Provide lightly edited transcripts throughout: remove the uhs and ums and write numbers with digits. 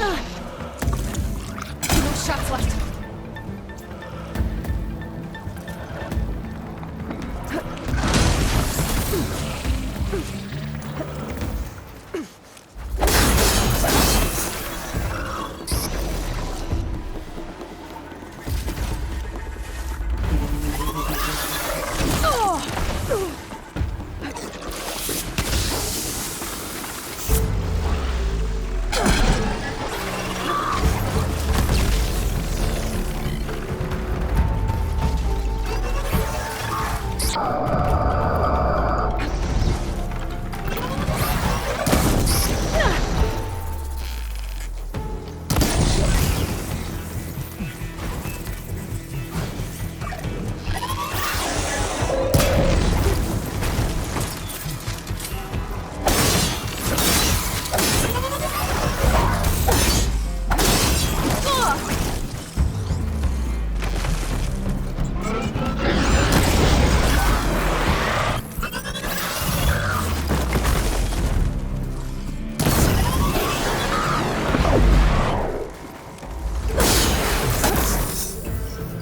No shots left.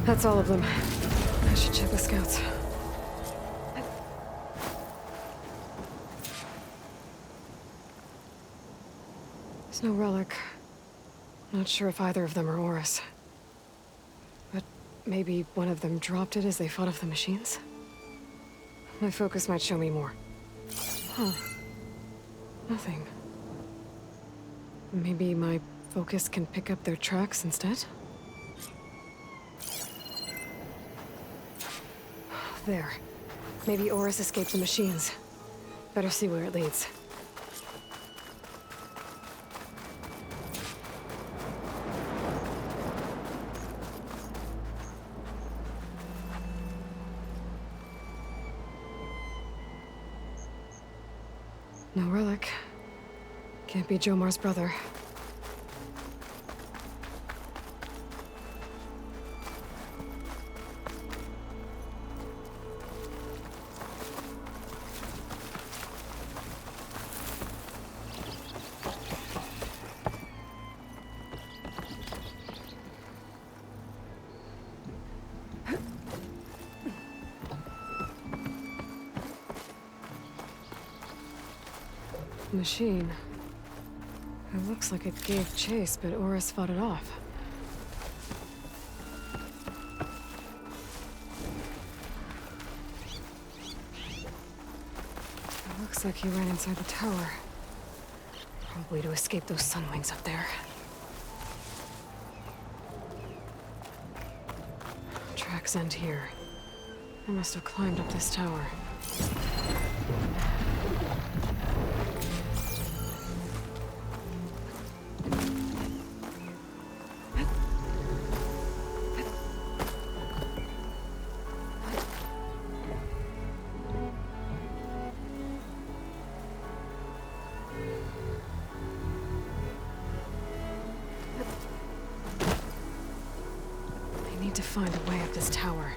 That's all of them. I should check the scouts. There's no relic. Not sure if either of them are Horus. But maybe one of them dropped it as they fought off the machines? My focus might show me more. Huh. Nothing. Maybe my focus can pick up their tracks instead? There. Maybe Horus escaped the machines. Better see where it leads. No relic. Can't be Jomar's brother. Machine. It looks like it gave chase, but Horus fought it off. It looks like he ran inside the tower. Probably to escape those sunwings up there. Tracks end here. I must have climbed up this tower. To find a way up this tower.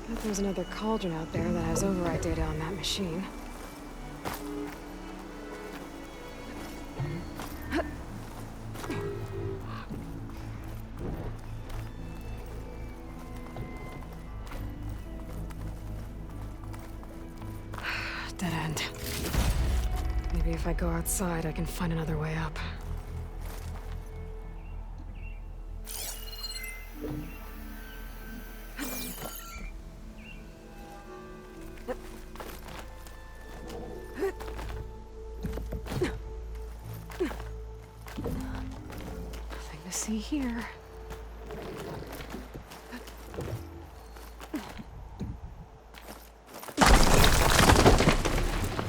Bet there's another cauldron out there that has override data on that machine. Dead end. Maybe if I go outside, I can find another way up. Nothing to see here.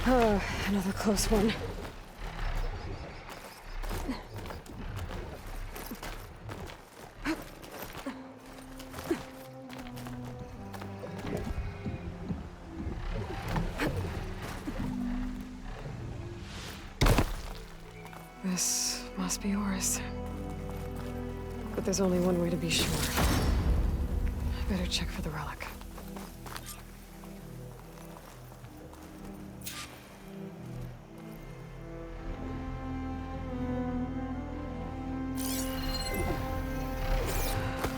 Oh, another close one. This must be Horus. But there's only one way to be sure. Better check for the relic.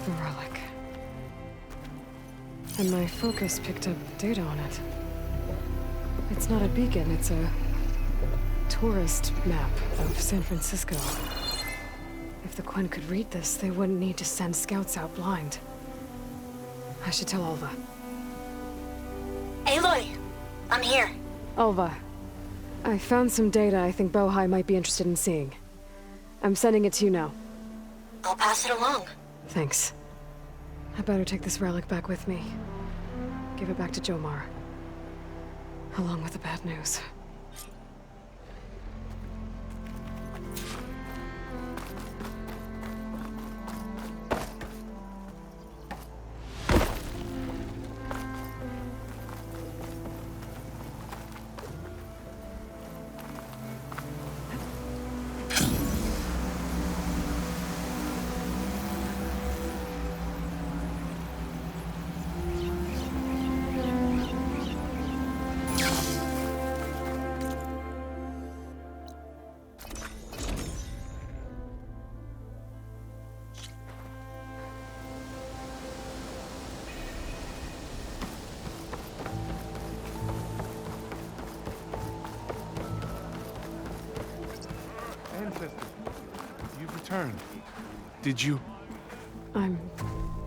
The relic. And my focus picked up data on it. It's not a beacon, it's a tourist map of San Francisco. If the Quen could read this, they wouldn't need to send scouts out blind. I should tell Alva. Aloy! I'm here. Alva, I found some data I think Bohai might be interested in seeing. I'm sending it to you now. I'll pass it along. Thanks. I better take this relic back with me. Give it back to Jomar. Along with the bad news. Ancestor, you've returned. Did you? I'm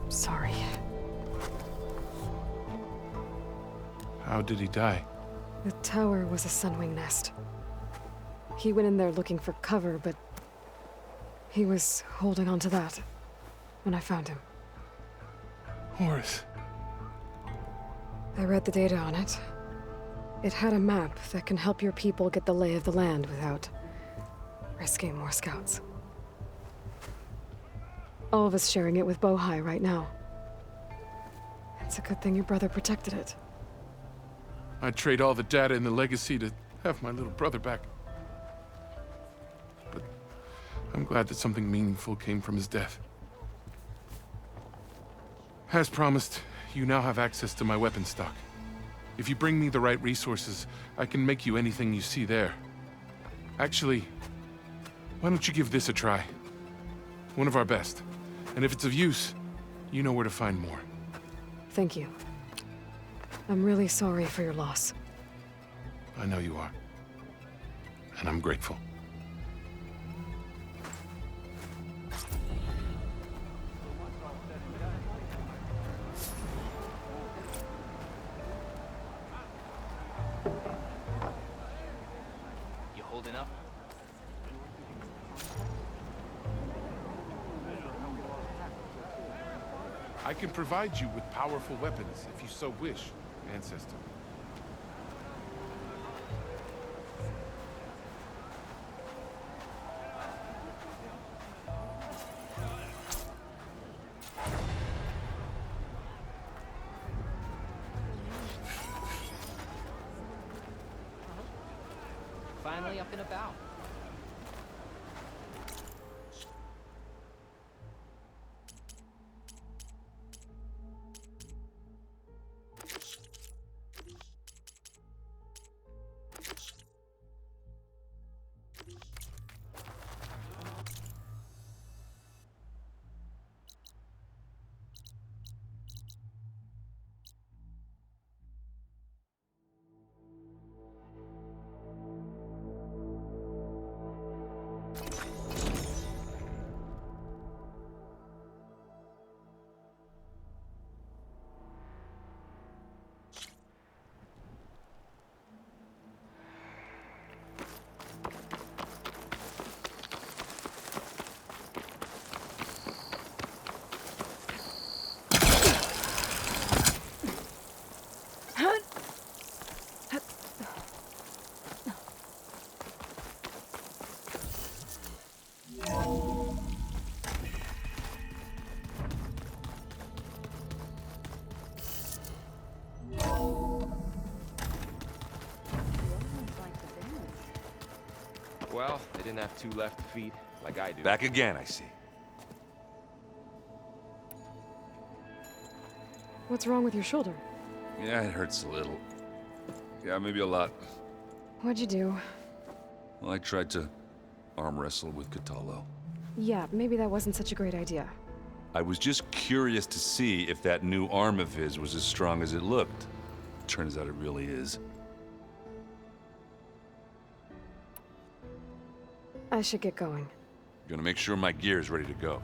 sorry. How did he die? The tower was a sunwing nest. He went in there looking for cover, but he was holding on to that when I found him. Horus. I read the data on it. It had a map that can help your people get the lay of the land without risking more scouts. All of us sharing it with Bohai right now. It's a good thing your brother protected it. I'd trade all the data and the legacy to have my little brother back. But I'm glad that something meaningful came from his death. As promised, you now have access to my weapon stock. If you bring me the right resources, I can make you anything you see there. Actually, why don't you give this a try? One of our best. And if it's of use, you know where to find more. Thank you. I'm really sorry for your loss. I know you are. And I'm grateful. You holding up? I can provide you with powerful weapons if you so wish, Ancestor. Finally up and about. Well, they didn't have two left feet, like I do. Back again, I see. What's wrong with your shoulder? Yeah, it hurts a little. Yeah, maybe a lot. What'd you do? Well, I tried to arm wrestle with Kotallo. Yeah, maybe that wasn't such a great idea. I was just curious to see if that new arm of his was as strong as it looked. Turns out it really is. I should get going. Gonna make sure my gear is ready to go.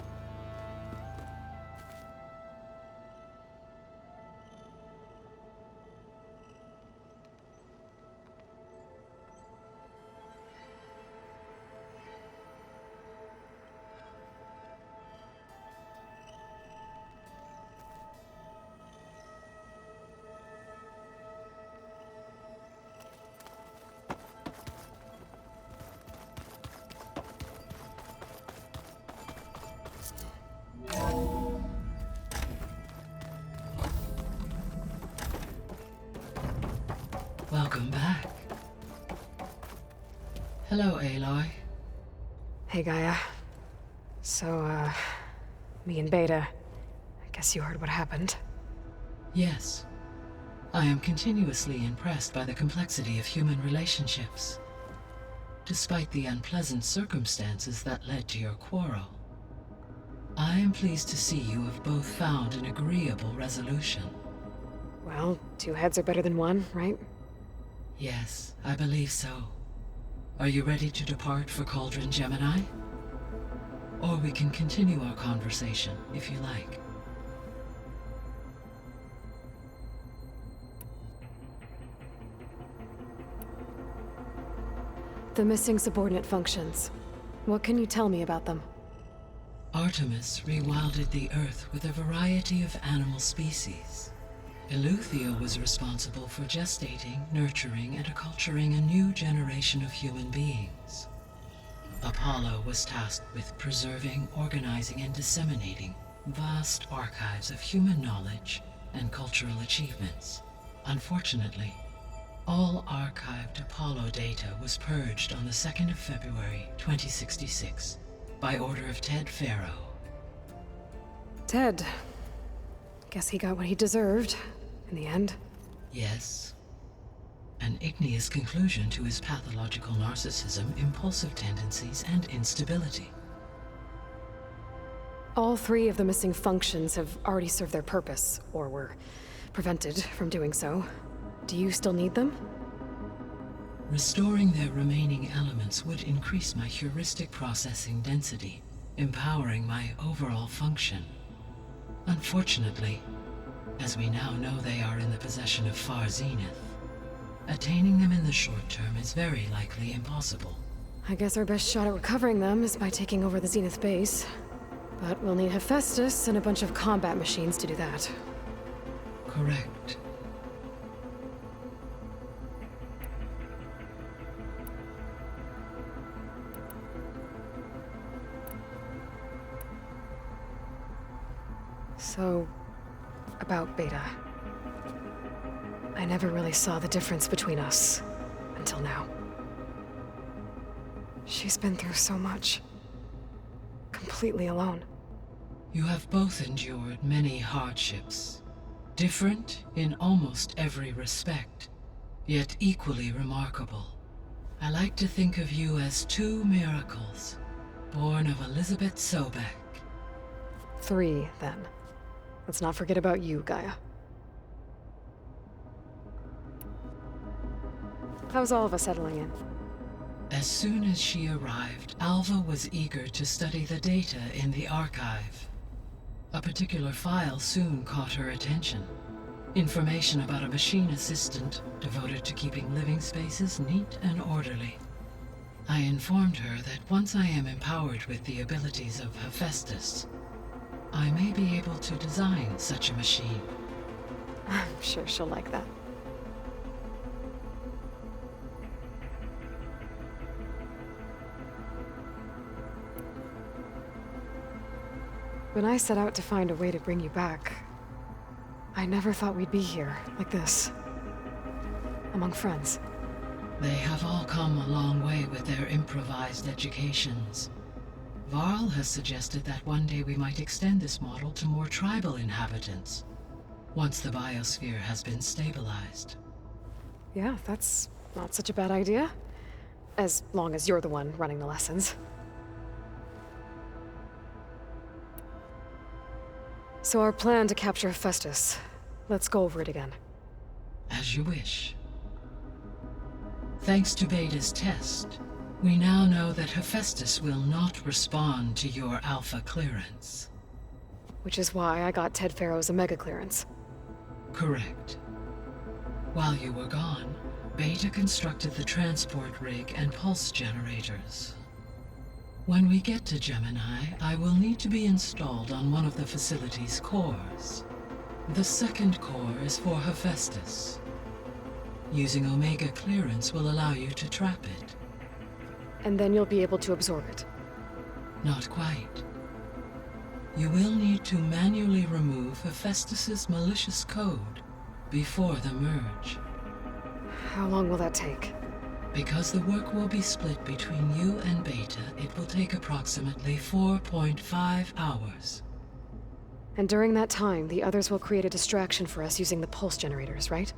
Welcome back. Hello, Aloy. Hey, Gaia. So, me and Beta. I guess you heard what happened. Yes. I am continuously impressed by the complexity of human relationships. Despite the unpleasant circumstances that led to your quarrel, I am pleased to see you have both found an agreeable resolution. Well, two heads are better than one, right? Yes, I believe so. Are you ready to depart for Cauldron Gemini? Or we can continue our conversation, if you like. The missing subordinate functions. What can you tell me about them? Artemis rewilded the Earth with a variety of animal species. Eleuthia was responsible for gestating, nurturing, and acculturating a new generation of human beings. Apollo was tasked with preserving, organizing, and disseminating vast archives of human knowledge and cultural achievements. Unfortunately, all archived Apollo data was purged on the 2nd of February, 2066, by order of Ted Faro. Ted. Guess he got what he deserved, in the end. Yes. An igneous conclusion to his pathological narcissism, impulsive tendencies, and instability. All three of the missing functions have already served their purpose, or were prevented from doing so. Do you still need them? Restoring their remaining elements would increase my heuristic processing density, empowering my overall function. Unfortunately, as we now know they are in the possession of Far Zenith, attaining them in the short term is very likely impossible. I guess our best shot at recovering them is by taking over the Zenith base. But we'll need Hephaestus and a bunch of combat machines to do that. Correct. So, about Beta. I never really saw the difference between us, until now. She's been through so much. Completely alone. You have both endured many hardships. Different in almost every respect, yet equally remarkable. I like to think of you as two miracles, born of Elizabeth Sobek. 3, then. Let's not forget about you, Gaia. How's Alva settling in? As soon as she arrived, Alva was eager to study the data in the archive. A particular file soon caught her attention. Information about a machine assistant devoted to keeping living spaces neat and orderly. I informed her that once I am empowered with the abilities of Hephaestus, I may be able to design such a machine. I'm sure she'll like that. When I set out to find a way to bring you back, I never thought we'd be here, like this. Among friends. They have all come a long way with their improvised educations. Varl has suggested that one day we might extend this model to more tribal inhabitants. once the biosphere has been stabilized. Yeah, that's not such a bad idea. As long as you're the one running the lessons. So our plan to capture Hephaestus. Let's go over it again. As you wish. Thanks to Beta's test, we now know that Hephaestus will not respond to your Alpha clearance. Which is why I got Ted Farrow's Omega clearance. Correct. While you were gone, Beta constructed the transport rig and pulse generators. When we get to Gemini, I will need to be installed on one of the facility's cores. The second core is for Hephaestus. Using Omega clearance will allow you to trap it. And then you'll be able to absorb it. Not quite. You will need to manually remove Hephaestus's malicious code before the merge. How long will that take? Because the work will be split between you and Beta, it will take approximately 4.5 hours. And during that time, the others will create a distraction for us using the pulse generators, right?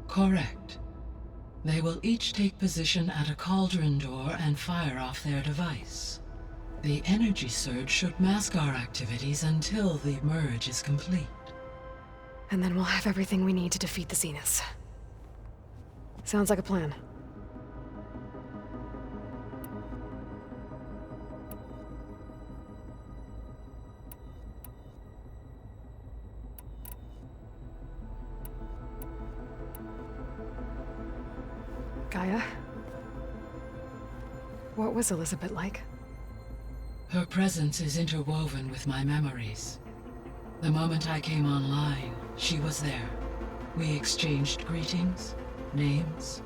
Correct. They will each take position at a cauldron door and fire off their device. The energy surge should mask our activities until the merge is complete. And then we'll have everything we need to defeat the Zeniths. Sounds like a plan. Gaia? What was Elizabeth like? Her presence is interwoven with my memories. The moment I came online, she was there. We exchanged greetings, names,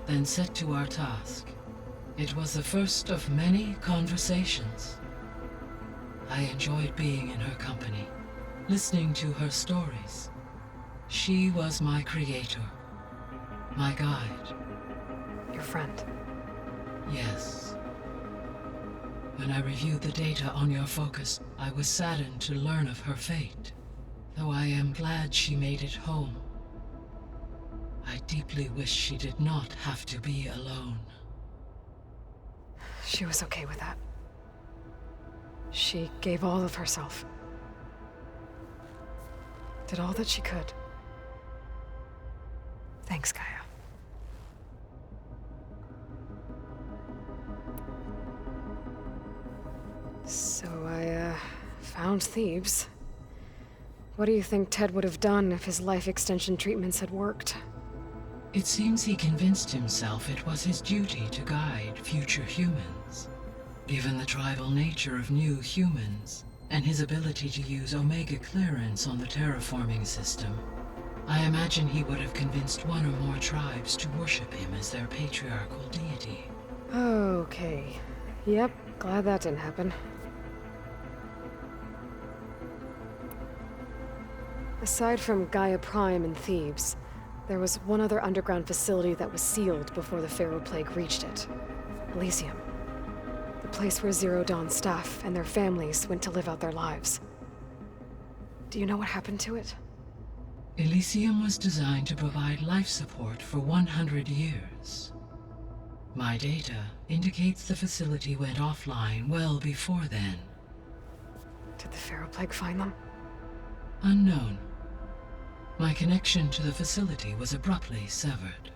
then set to our task. It was the first of many conversations. I enjoyed being in her company, listening to her stories. She was my creator, my guide. Your friend. Yes. When I reviewed the data on your focus, I was saddened to learn of her fate, though I am glad she made it home. I deeply wish she did not have to be alone. She was okay with that. She gave all of herself. Did all that she could. Thanks, Gaia. So I, found Thebes. What do you think Ted would have done if his life extension treatments had worked? It seems he convinced himself it was his duty to guide future humans. Given the tribal nature of new humans, and his ability to use Omega clearance on the terraforming system, I imagine he would have convinced one or more tribes to worship him as their patriarchal deity. Okay. Yep, glad that didn't happen. Aside from Gaia Prime and Thebes, there was one other underground facility that was sealed before the Pharaoh Plague reached it. Elysium. The place where Zero Dawn's staff and their families went to live out their lives. Do you know what happened to it? Elysium was designed to provide life support for 100 years. My data indicates the facility went offline well before then. Did the Pharaoh Plague find them? Unknown. My connection to the facility was abruptly severed.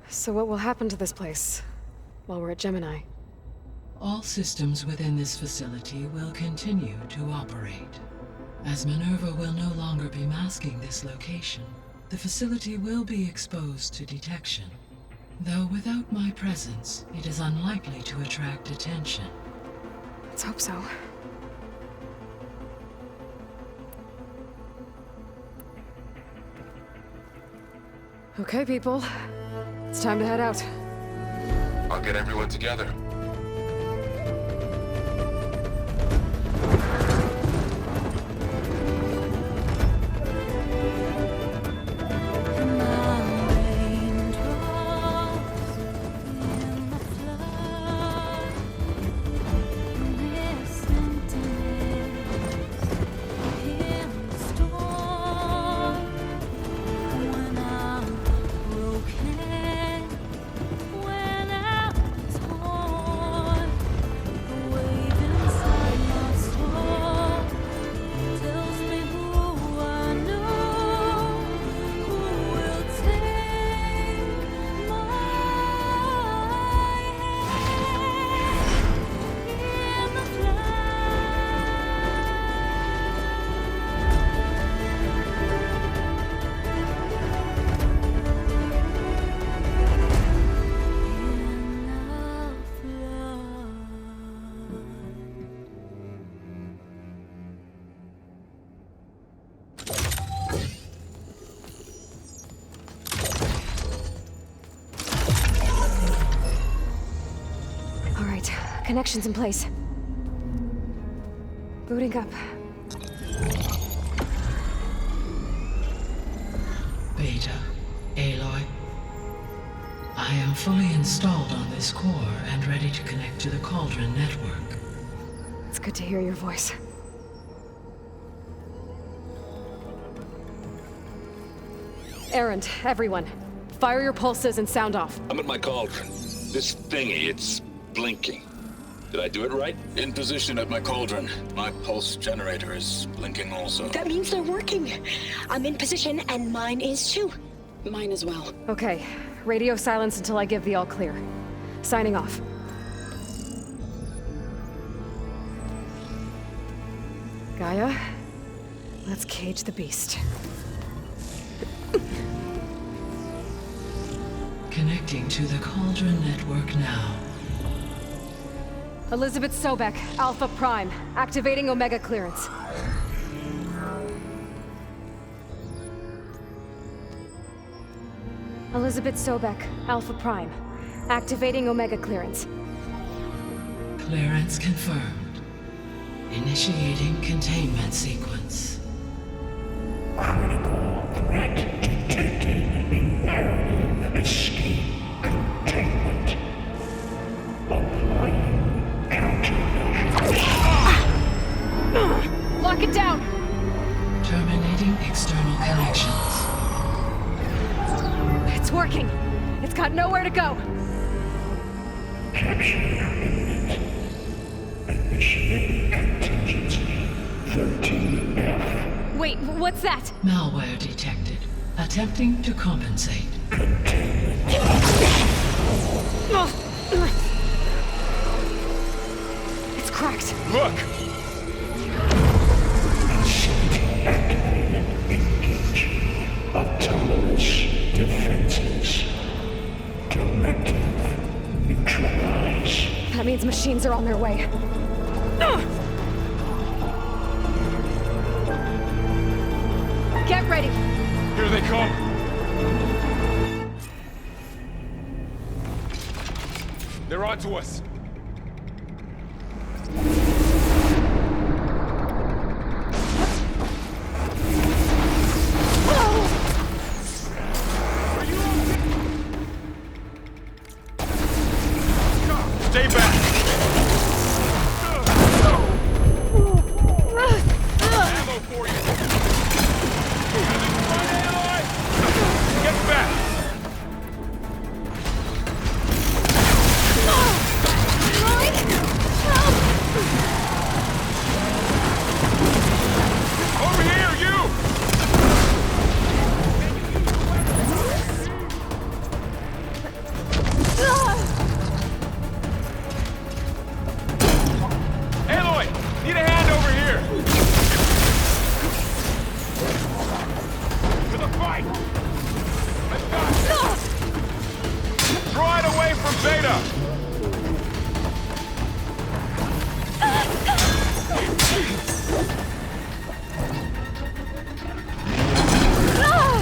So what will happen to this place while we're at Gemini? All systems within this facility will continue to operate. As Minerva will no longer be masking this location, the facility will be exposed to detection. Though without my presence, it is unlikely to attract attention. Let's hope so. Okay, people. It's time to head out. I'll get everyone together. right. Connection's in place. Booting up. Beta, Aloy. I am fully installed on this core and ready to connect to the Cauldron network. It's good to hear your voice. Erend, everyone. Fire your pulses and sound off. I'm at my cauldron. This thingy, it's blinking. Did I do it right? In position at my cauldron. My pulse generator is blinking also. That means they're working. I'm in position, and mine is too. Mine as well. Okay. Radio silence until I give the all clear. Signing off. Gaia, let's cage the beast. Connecting to the Cauldron network now. Elizabeth Sobek, Alpha Prime, activating Omega clearance. Elizabeth Sobek, Alpha Prime, activating Omega clearance. Clearance confirmed. Initiating containment sequence. Critical threat detected. Imperative escape containment. Applying countermeasures. Lock it down! Terminating external connections. It's working! It's got nowhere to go! Capture imminent. Initiating contingency 13F. Wait, what's that? Malware detected. Attempting to compensate. It's cracked. Look! Activated. Engage. Autonomous defenses. Directive. Neutralize. That means machines are on their way. Get ready! Here they come! They're onto us! Stay back! Ammo for you! Get back! Over here, you! Aloy! Need a hand over here! To the fight! Let's go! Draw it away from Beta!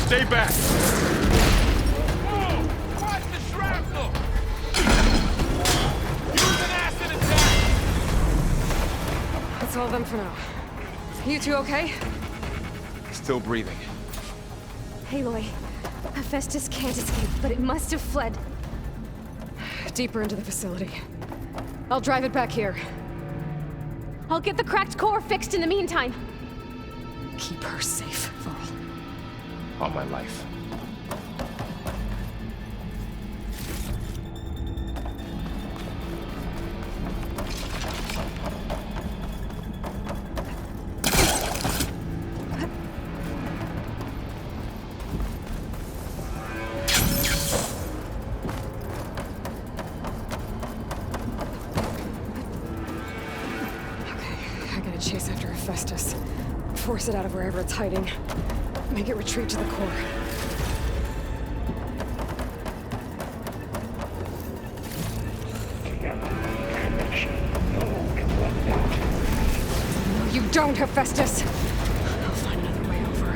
Stay back! Whoa! Watch the shrapnel! Use an acid attack! That's all of them for now. You two okay? Still breathing. Aloy, Hephaestus can't escape, but it must have fled. Deeper into the facility. I'll drive it back here. I'll get the cracked core fixed in the meantime. Keep her safe, Varl. On my life. I gotta chase after Hephaestus. Force it out of wherever it's hiding. Make it retreat to the core. No, you don't, Hephaestus! I'll find another way over.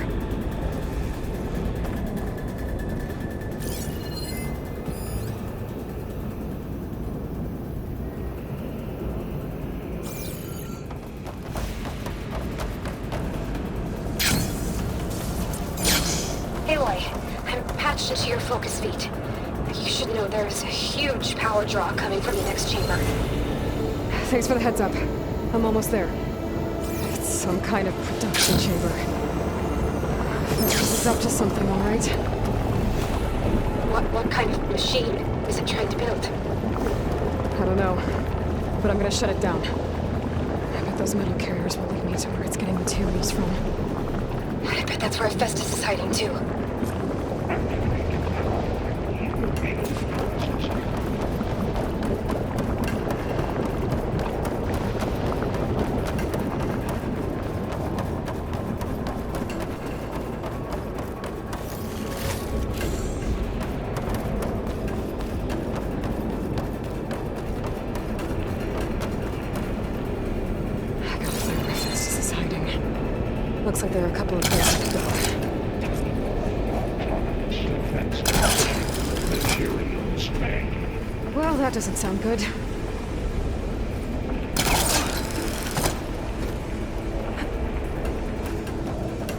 attention to your focus feed. You should know there's a huge power draw coming from the next chamber. Thanks for the heads up. I'm almost there. It's some kind of production chamber. This is up to something, all right? What kind of machine is it trying to build? I don't know, but I'm gonna shut it down. I bet those metal carriers will lead me to where it's getting materials from. I bet that's where Hephaestus is hiding too. Looks like there are a couple of places to go. Materials bank. Well, that doesn't sound good.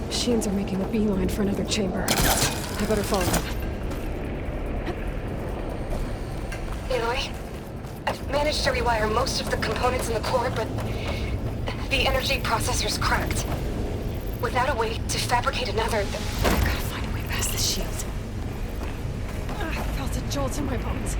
Machines are making a beeline for another chamber. I better follow them. Aloy, I've managed to rewire most of the components in the core, but the energy processor's cracked. Without a way to fabricate another, I gotta find a way past this shield. I felt a jolt in my bones.